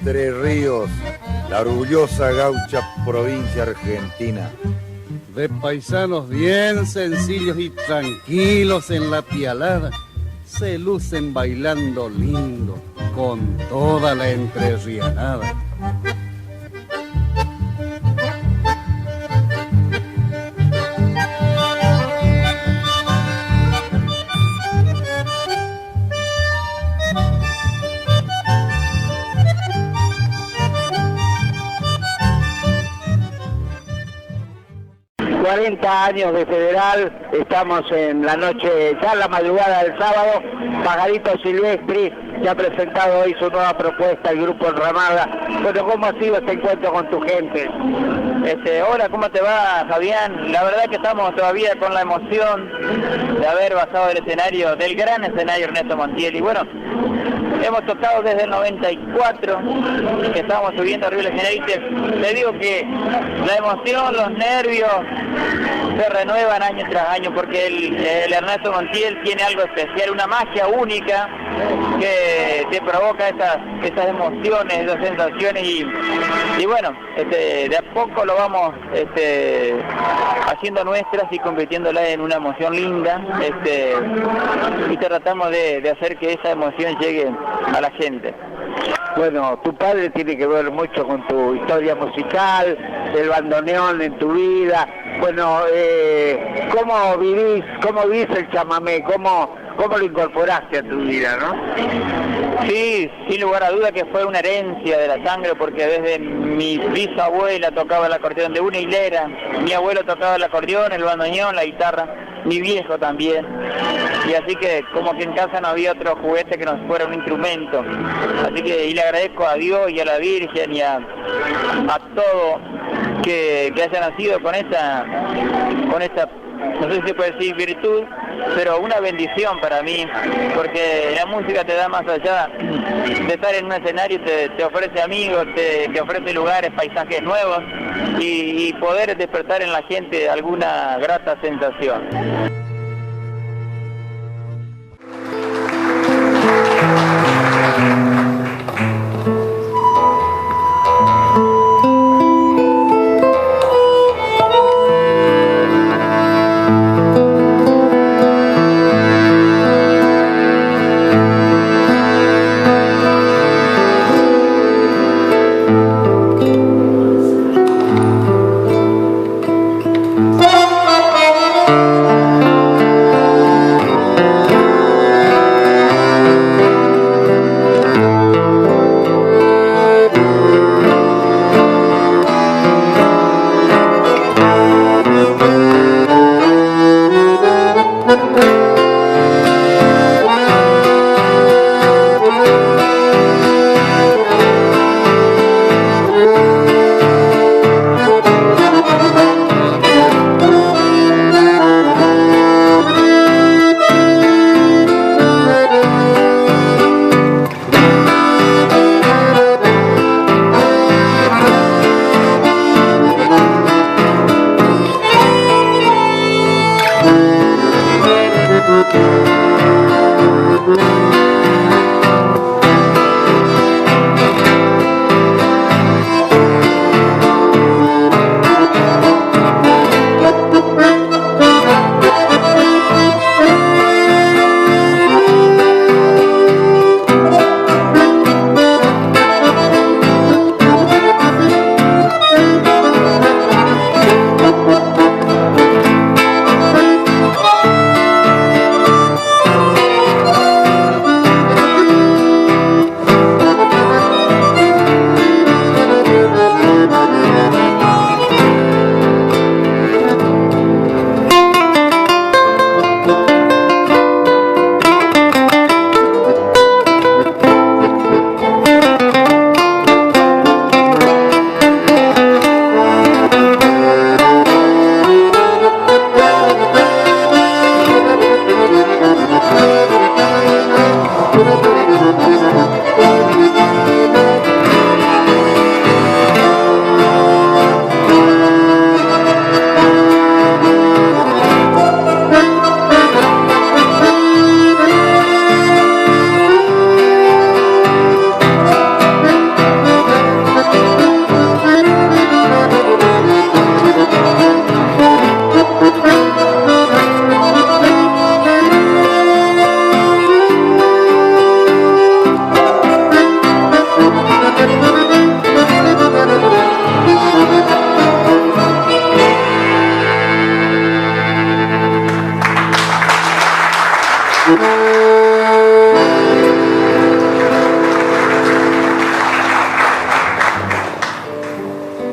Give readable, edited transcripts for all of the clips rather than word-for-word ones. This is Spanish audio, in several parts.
Entre Ríos, la orgullosa gaucha provincia argentina. De paisanos bien sencillos y tranquilos en la pialada, se lucen bailando lindo con toda la entrerrianada. ...40 años de Federal, estamos en la noche, ya en la madrugada del sábado. Pajarito Silvestri que ha presentado hoy su nueva propuesta, el Grupo Enramada. Bueno, ¿cómo ha sido este encuentro con tu gente? Hola, ¿cómo te va, Fabián? La verdad que estamos todavía con la emoción de haber basado el escenario, del gran escenario Ernesto Montiel. Y bueno, hemos tocado desde el 94, que estábamos subiendo arriba del escenario, y te digo que la emoción, los nervios se renuevan año tras año, porque el Ernesto Montiel tiene algo especial, una magia única que te provoca esas emociones, esas sensaciones, y bueno, de a poco lo vamos haciendo nuestras y convirtiéndola en una emoción linda, y tratamos de hacer que esa emoción llegue a la gente. Bueno, tu padre tiene que ver mucho con tu historia musical, el bandoneón en tu vida. Bueno, ¿cómo vivís el chamamé? ¿Cómo lo incorporaste a tu vida, no? Sí, sin lugar a duda que fue una herencia de la sangre, porque desde mi bisabuela tocaba el acordeón de una hilera, mi abuelo tocaba el acordeón, el bandoneón, la guitarra, mi viejo también, y así que como que en casa no había otro juguete que nos fuera un instrumento, así que y le agradezco a Dios y a la Virgen y a todo que haya nacido con esta, no sé si se puede decir virtud, pero una bendición para mí, porque la música te da más allá de estar en un escenario, te ofrece amigos, te ofrece lugares, paisajes nuevos y poder despertar en la gente alguna grata sensación.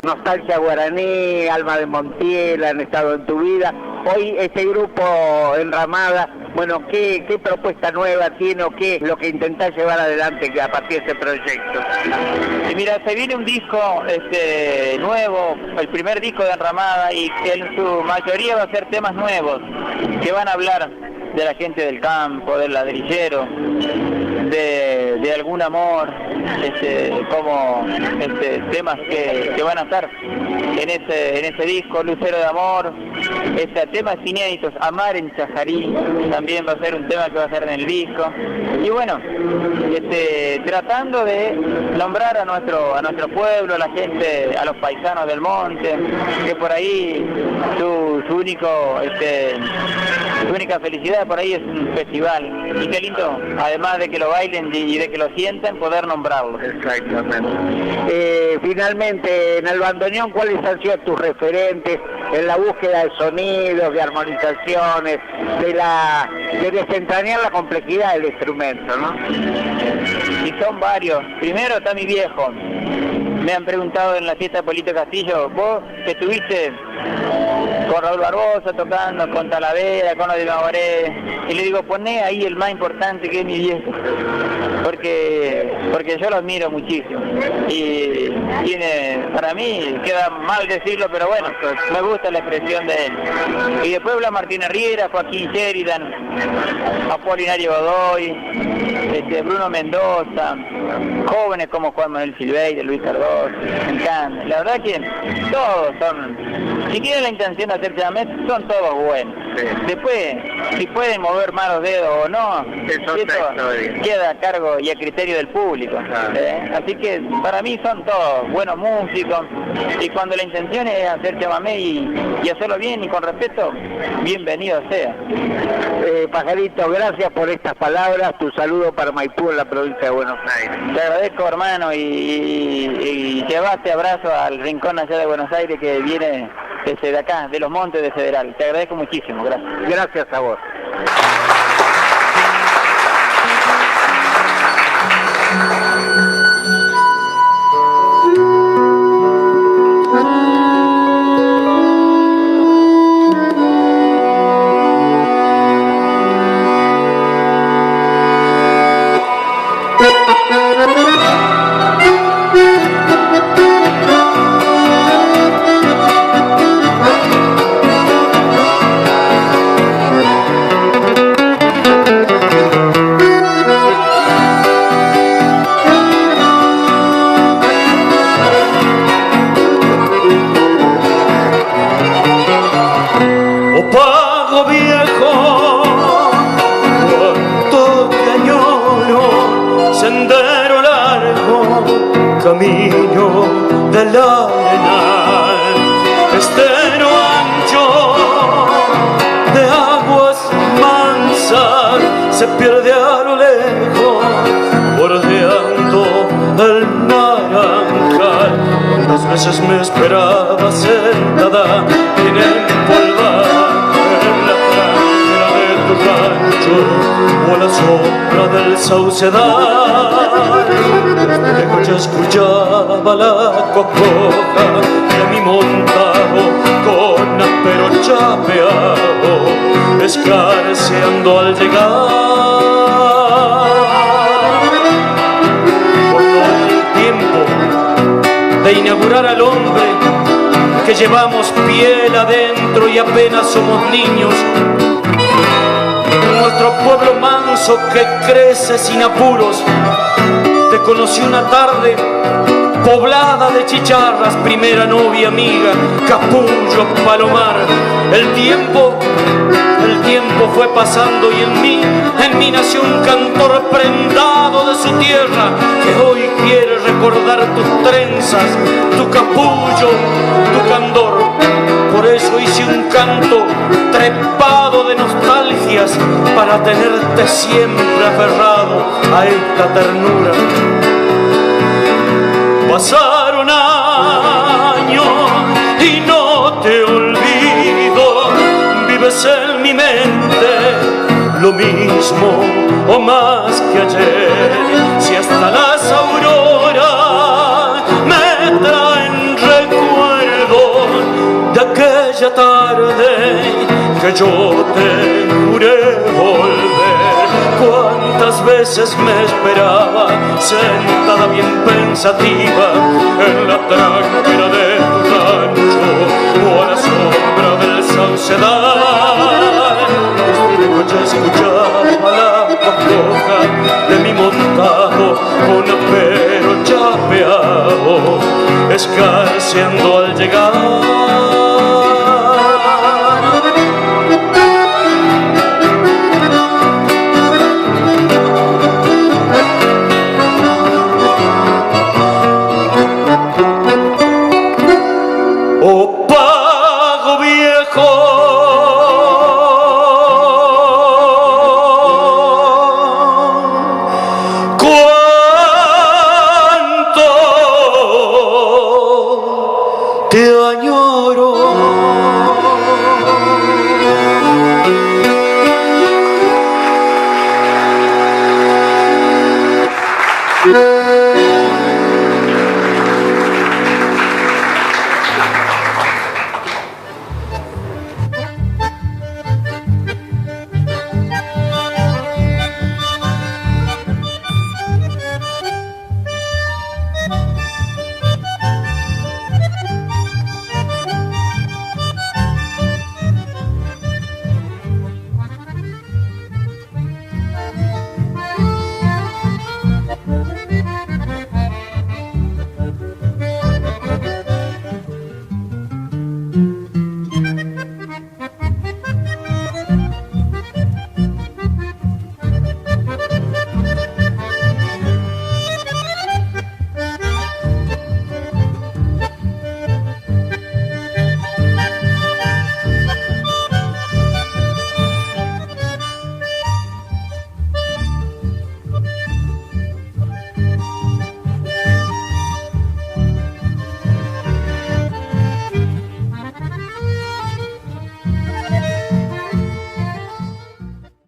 Nostalgia Guaraní, Alma de Montiel han estado en tu vida. Hoy este grupo Enramada, bueno, ¿qué propuesta nueva tiene o qué es lo que intentás llevar adelante a partir de este proyecto? Y mira, se viene un disco nuevo, el primer disco de Enramada, y que en su mayoría va a ser temas nuevos, que van a hablar de la gente del campo, del ladrillero, de algún amor, como temas que van a estar en ese disco, Lucero de Amor, temas inéditos, Amar en Chajarí, también va a ser un tema que va a estar en el disco, y bueno, tratando de nombrar a nuestro pueblo, a la gente, a los paisanos del monte, que por ahí su única felicidad por ahí es un festival, y qué lindo, además de que lo bailen y de que lo sientan, poder nombrarlo. Exactamente. Finalmente, en el bandoneón, ¿cuáles han sido tus referentes en la búsqueda de sonidos, de armonizaciones, de desentrañar la complejidad del instrumento, ¿no? Y son varios. Primero está mi viejo. Me han preguntado en la fiesta de Polito Castillo, vos que estuviste con Raúl Barbosa tocando, con Talavera, con los de Mabaré, y le digo, poné ahí el más importante, que es mi viejo, porque yo lo admiro muchísimo, y para mí queda mal decirlo, pero bueno, me gusta la expresión de él. Y después habla Martín Riera, Joaquín Sheridan, Apolinario Godoy, Bruno Mendoza, jóvenes como Juan Manuel Silveira, Luis Cardoso, me encanta. La verdad que todos son, si tienen la intención de hacer chamamé, son todos buenos. Sí. Después, si pueden mover más los dedos o no, eso queda a cargo y a criterio del público. Así que para mí son todos buenos músicos, y cuando la intención es hacer chamamé y hacerlo bien y con respeto, bienvenido sea. Pajarito, gracias por estas palabras, tu saludo para Maipú en la provincia de Buenos Aires. Te agradezco, hermano, y llevaste abrazo al rincón allá de Buenos Aires que viene de acá, de los montes de Federal. Te agradezco muchísimo, gracias. Gracias a vos. Camino del arenal, estero ancho de aguas mansas, se pierde a lo lejos, bordeando el naranjal. Cuántas veces me esperaba sentada en empolvada en la pradera de tu rancho, o a la sombra del saucedal. Lejos ya escuchaba la cocoja de mi montado con apero chapeado, escarceando al llegar. Cuando el tiempo de inaugurar al hombre, que llevamos piel adentro y apenas somos niños, nuestro pueblo manso que crece sin apuros, te conocí una tarde poblada de chicharras, primera novia amiga, capullo, palomar. El tiempo fue pasando y en mí nació un cantor prendado de su tierra, que hoy quiere recordar tus trenzas, tu capullo, tu candor. Por eso hice un canto trepado de nostalgias, para tenerte siempre aferrado a esta ternura. Pasaron años y no te olvido, vives en mi mente, lo mismo o más que ayer, si hasta las auroras me traen recuerdo de aquella tarde que yo te juré volver. Cuántas veces me esperaba sentada bien pensativa en la tranquera de tu rancho o a la sombra del saucedal. Desde noche escuchaba la congoja de mi montado con apero chapeado escarceando al llegar. Oh pago viejo,